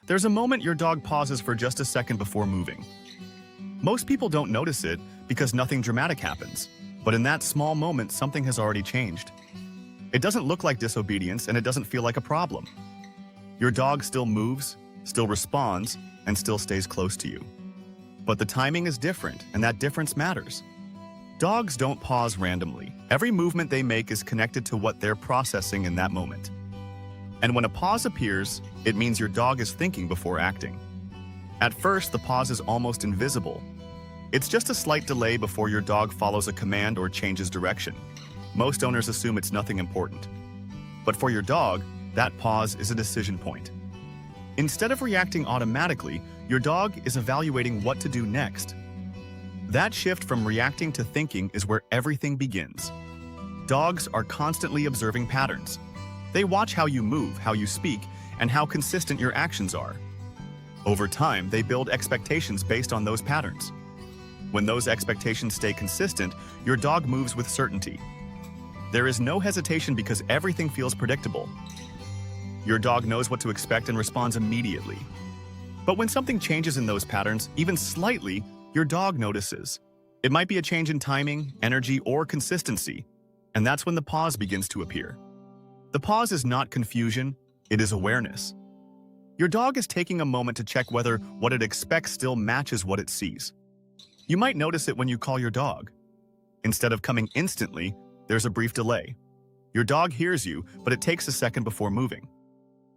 There's a moment your dog pauses for just a second before moving. Most people don't notice it because nothing dramatic happens, but in that small moment, something has already changed. It doesn't look like disobedience and it doesn't feel like a problem. Your dog still moves, still responds, and still stays close to you. But the timing is different, and that difference matters. Dogs don't pause randomly. Every movement they make is connected to what they're processing in that moment. And when a pause appears, it means your dog is thinking before acting. At first, the pause is almost invisible. It's just a slight delay before your dog follows a command or changes direction. Most owners assume it's nothing important. But for your dog, that pause is a decision point. Instead of reacting automatically, your dog is evaluating what to do next. That shift from reacting to thinking is where everything begins. Dogs are constantly observing patterns. They watch how you move, how you speak, and how consistent your actions are. Over time, they build expectations based on those patterns. When those expectations stay consistent, your dog moves with certainty. There is no hesitation because everything feels predictable. Your dog knows what to expect and responds immediately. But when something changes in those patterns, even slightly, your dog notices. It might be a change in timing, energy, or consistency, and that's when the pause begins to appear. The pause is not confusion, it is awareness. Your dog is taking a moment to check whether what it expects still matches what it sees. You might notice it when you call your dog. Instead of coming instantly, there's a brief delay. Your dog hears you, but it takes a second before moving.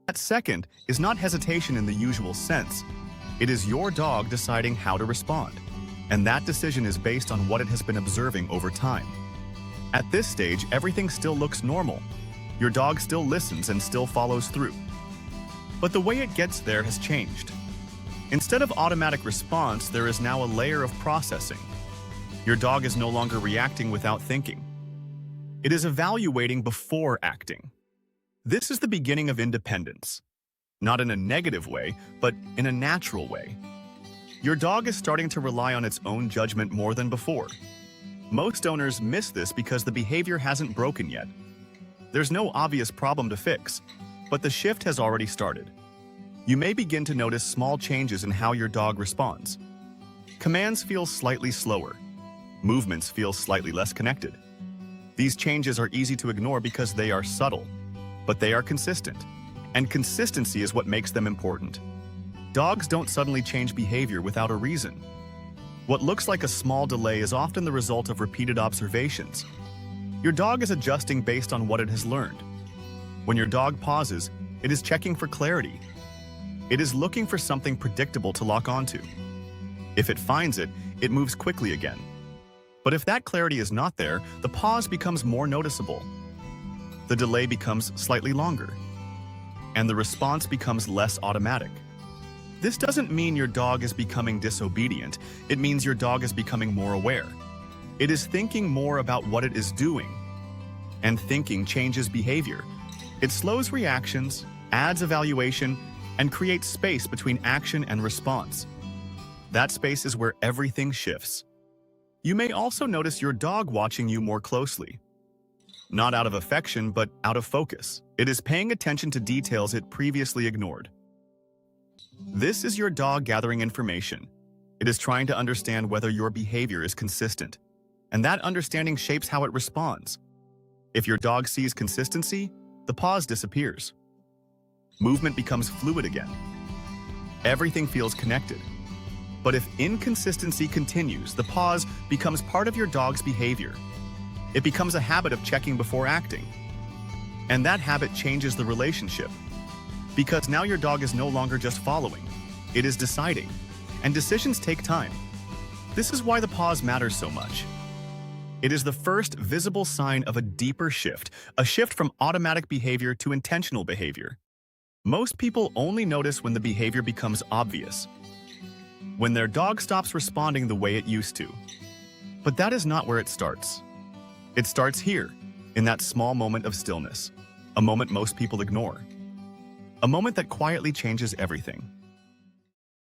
That second is not hesitation in the usual sense. It is your dog deciding how to respond, and that decision is based on what it has been observing over time. At this stage, everything still looks normal. Your dog still listens and still follows through. But the way it gets there has changed. Instead of automatic response, there is now a layer of processing. Your dog is no longer reacting without thinking. It is evaluating before acting. This is the beginning of independence. Not in a negative way, but in a natural way. Your dog is starting to rely on its own judgment more than before. Most owners miss this because the behavior hasn't broken yet. There's no obvious problem to fix, but the shift has already started. You may begin to notice small changes in how your dog responds. Commands feel slightly slower. Movements feel slightly less connected. These changes are easy to ignore because they are subtle, but they are consistent. And consistency is what makes them important. Dogs don't suddenly change behavior without a reason. What looks like a small delay is often the result of repeated observations. Your dog is adjusting based on what it has learned. When your dog pauses, it is checking for clarity. It is looking for something predictable to lock onto. If it finds it, it moves quickly again. But if that clarity is not there, the pause becomes more noticeable. The delay becomes slightly longer, and the response becomes less automatic. This doesn't mean your dog is becoming disobedient. It means your dog is becoming more aware. It is thinking more about what it is doing. And thinking changes behavior. It slows reactions, adds evaluation, and creates space between action and response. That space is where everything shifts. You may also notice your dog watching you more closely. Not out of affection, but out of focus. It is paying attention to details it previously ignored. This is your dog gathering information. It is trying to understand whether your behavior is consistent, and that understanding shapes how it responds. If your dog sees consistency, the pause disappears. Movement becomes fluid again. Everything feels connected. But if inconsistency continues, the pause becomes part of your dog's behavior. It becomes a habit of checking before acting. And that habit changes the relationship. Because now your dog is no longer just following, it is deciding. And decisions take time. This is why the pause matters so much. It is the first visible sign of a deeper shift, a shift from automatic behavior to intentional behavior. Most people only notice when the behavior becomes obvious, when their dog stops responding the way it used to. But that is not where it starts. It starts here, in that small moment of stillness, a moment most people ignore, a moment that quietly changes everything.